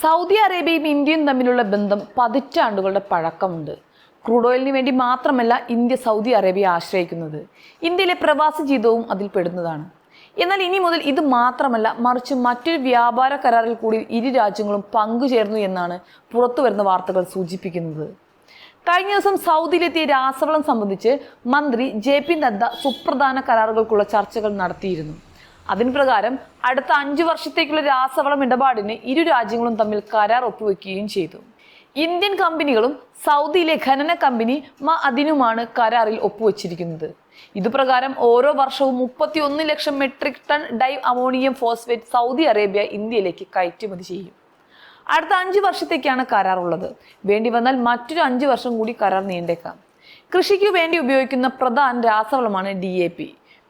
Saudi അറേബ്യയും ഇന്ത്യയും തമ്മിലുള്ള ബന്ധം പതിറ്റാണ്ടുകളുടെ പഴക്കമുണ്ട്. ക്രൂഡ് ഓയിലിന് വേണ്ടി മാത്രമല്ല ഇന്ത്യ സൗദി അറേബ്യയെ ആശ്രയിക്കുന്നത്. ഇന്ത്യയിലെ പ്രവാസി ജീവിതവും അതിൽ പെടുന്നതാണ്. എന്നാൽ ഇനി മുതൽ ഇത് മാത്രമല്ല, മറിച്ച് മറ്റൊരു വ്യാപാര കരാറിൽ കൂടി ഇരു രാജ്യങ്ങളും പങ്കുചേർന്നു എന്നാണ് പുറത്തുവരുന്ന വാർത്തകൾ സൂചിപ്പിക്കുന്നത്. കഴിഞ്ഞ ദിവസം സൗദിയിലെത്തിയ രാസവളം സംബന്ധിച്ച് മന്ത്രി JP നദ്ദ സുപ്രധാന കരാറുകൾക്കുള്ള ചർച്ചകൾ നടത്തിയിരുന്നു. അതിന് പ്രകാരം അടുത്ത 5 വർഷത്തേക്കുള്ള രാസവളം ഇടപാടിന് ഇരു രാജ്യങ്ങളും തമ്മിൽ കരാർ ഒപ്പുവെക്കുകയും ചെയ്തു. ഇന്ത്യൻ കമ്പനികളും സൗദിയിലെ ഖനന കമ്പനി അതിനുമാണ് കരാറിൽ ഒപ്പുവെച്ചിരിക്കുന്നത്. ഇതുപ്രകാരം ഓരോ വർഷവും 31 ലക്ഷം metric ton di ammonium phosphate Saudi Arabia ഇന്ത്യയിലേക്ക് കയറ്റുമതി ചെയ്യും. അടുത്ത 5 വർഷത്തേക്കാണ് കരാറുള്ളത്. വേണ്ടി വന്നാൽ മറ്റൊരു 5 വർഷം കൂടി കരാർ നീണ്ടേക്കാം. കൃഷിക്ക് വേണ്ടി ഉപയോഗിക്കുന്ന പ്രധാന രാസവളമാണ് DAP.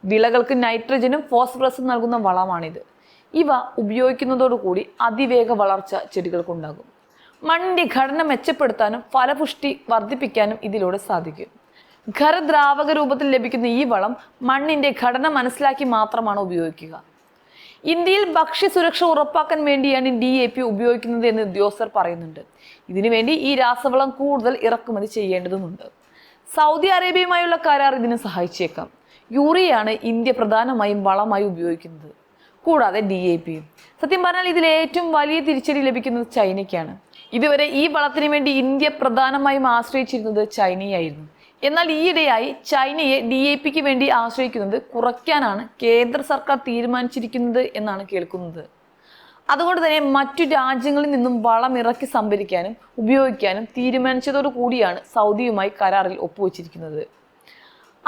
വിളകൾക്ക് നൈട്രജനും ഫോസ്ഫറസും നൽകുന്ന വളമാണിത്. ഇവ ഉപയോഗിക്കുന്നതോടുകൂടി അതിവേഗ വളർച്ച ചെടികൾക്കുണ്ടാകും. മണ്ണിന്റെ ഘടന മെച്ചപ്പെടുത്താനും ഫലപുഷ്ടി വർദ്ധിപ്പിക്കാനും ഇതിലൂടെ സാധിക്കും. ഖരദ്രാവക രൂപത്തിൽ ലഭിക്കുന്ന ഈ വളം മണ്ണിന്റെ ഘടന മനസ്സിലാക്കി മാത്രമാണ് ഉപയോഗിക്കുക. ഇന്ത്യയിൽ ഭക്ഷ്യസുരക്ഷ ഉറപ്പാക്കാൻ വേണ്ടിയാണ് DAP ഉപയോഗിക്കുന്നത് എന്ന് ഉദ്യോഗസ്ഥർ പറയുന്നുണ്ട്. ഇതിനുവേണ്ടി ഈ രാസവളം കൂടുതൽ ഇറക്കുമതി ചെയ്യേണ്ടതുണ്ട്. സൗദി അറേബ്യയുമായുള്ള കരാർ ഇതിന് സഹായിച്ചേക്കാം. യൂറിയയാണ് ഇന്ത്യ പ്രധാനമായും വളമായി ഉപയോഗിക്കുന്നത്, കൂടാതെ DAP. സത്യം പറഞ്ഞാൽ ഇതിൽ ഏറ്റവും വലിയ തിരിച്ചടി ലഭിക്കുന്നത് ചൈനയ്ക്കാണ്. ഇതുവരെ ഈ വളത്തിന് വേണ്ടി ഇന്ത്യ പ്രധാനമായും ആശ്രയിച്ചിരുന്നത് ചൈനയായിരുന്നു. എന്നാൽ ഈയിടെയായി ചൈനയെ DAPക്ക് വേണ്ടി ആശ്രയിക്കുന്നത് കുറയ്ക്കാനാണ് കേന്ദ്ര സർക്കാർ തീരുമാനിച്ചിരിക്കുന്നത് എന്നാണ് കേൾക്കുന്നത്. അതുകൊണ്ട് തന്നെ മറ്റു രാജ്യങ്ങളിൽ നിന്നും വളം ഇറക്കി സംഭരിക്കാനും ഉപയോഗിക്കാനും തീരുമാനിച്ചതോടു കൂടിയാണ് സൗദിയുമായി കരാറിൽ ഒപ്പുവെച്ചിരിക്കുന്നത്.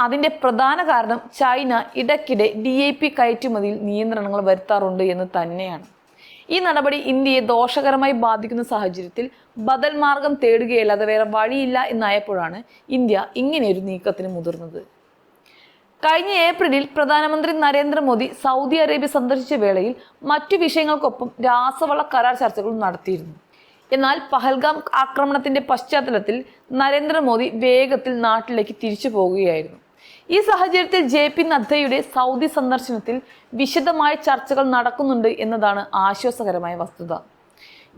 അതിന്റെ പ്രധാന കാരണം ചൈന ഇടയ്ക്കിടെ DAP കയറ്റുമതിയിൽ നിയന്ത്രണങ്ങൾ വരുത്താറുണ്ട് എന്ന് തന്നെയാണ്. ഈ നടപടി ഇന്ത്യയെ ദോഷകരമായി ബാധിക്കുന്ന സാഹചര്യത്തിൽ ബദൽ മാർഗം തേടുകയല്ലാതെ വേറെ വഴിയില്ല എന്നായപ്പോഴാണ് ഇന്ത്യ ഇങ്ങനെയൊരു നീക്കത്തിന് മുതിർന്നത്. കഴിഞ്ഞ ഏപ്രിലിൽ പ്രധാനമന്ത്രി നരേന്ദ്രമോദി സൗദി അറേബ്യ സന്ദർശിച്ച വേളയിൽ മറ്റു വിഷയങ്ങൾക്കൊപ്പം രാസവള കരാർ ചർച്ചകളും നടത്തിയിരുന്നു. എന്നാൽ പഹൽഗാം ആക്രമണത്തിന്റെ പശ്ചാത്തലത്തിൽ നരേന്ദ്രമോദി വേഗത്തിൽ നാട്ടിലേക്ക് തിരിച്ചു പോകുകയായിരുന്നു. ഈ സാഹചര്യത്തിൽ JP നദ്ദയുടെ സൗദി സന്ദർശനത്തിൽ വിശദമായ ചർച്ചകൾ നടക്കുന്നുണ്ട് എന്നതാണ് ആശ്വാസകരമായ വസ്തുത.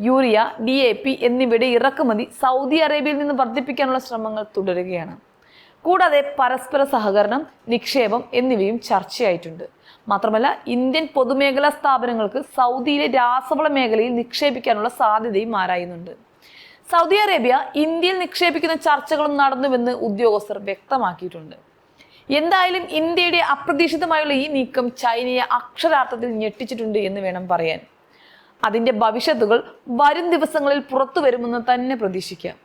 യൂറിയ, DAP എന്നിവയുടെ ഇറക്കുമതി സൗദി അറേബ്യയിൽ നിന്ന് വർദ്ധിപ്പിക്കാനുള്ള ശ്രമങ്ങൾ തുടരുകയാണ്. കൂടാതെ പരസ്പര സഹകരണം, നിക്ഷേപം എന്നിവയും ചർച്ചയായിട്ടുണ്ട്. മാത്രമല്ല, ഇന്ത്യൻ പൊതുമേഖലാ സ്ഥാപനങ്ങൾക്ക് സൗദിയിലെ രാസവള മേഖലയിൽ നിക്ഷേപിക്കാനുള്ള സാധ്യതയും ആരായുന്നുണ്ട്. സൗദി അറേബ്യ ഇന്ത്യയിൽ നിക്ഷേപിക്കുന്ന ചർച്ചകളും നടന്നുവെന്ന് ഉദ്യോഗസ്ഥർ വ്യക്തമാക്കിയിട്ടുണ്ട്. എന്തായാലും ഇന്ത്യയുടെ അപ്രതീക്ഷിതമായുള്ള ഈ നീക്കം ചൈനയെ അക്ഷരാർത്ഥത്തിൽ ഞെട്ടിച്ചിട്ടുണ്ട് എന്ന് വേണം പറയാൻ. അതിന്റെ ഭവിഷ്യത്തുകൾ വരും ദിവസങ്ങളിൽ പുറത്തു വരുമെന്ന് തന്നെ പ്രതീക്ഷിക്കാം.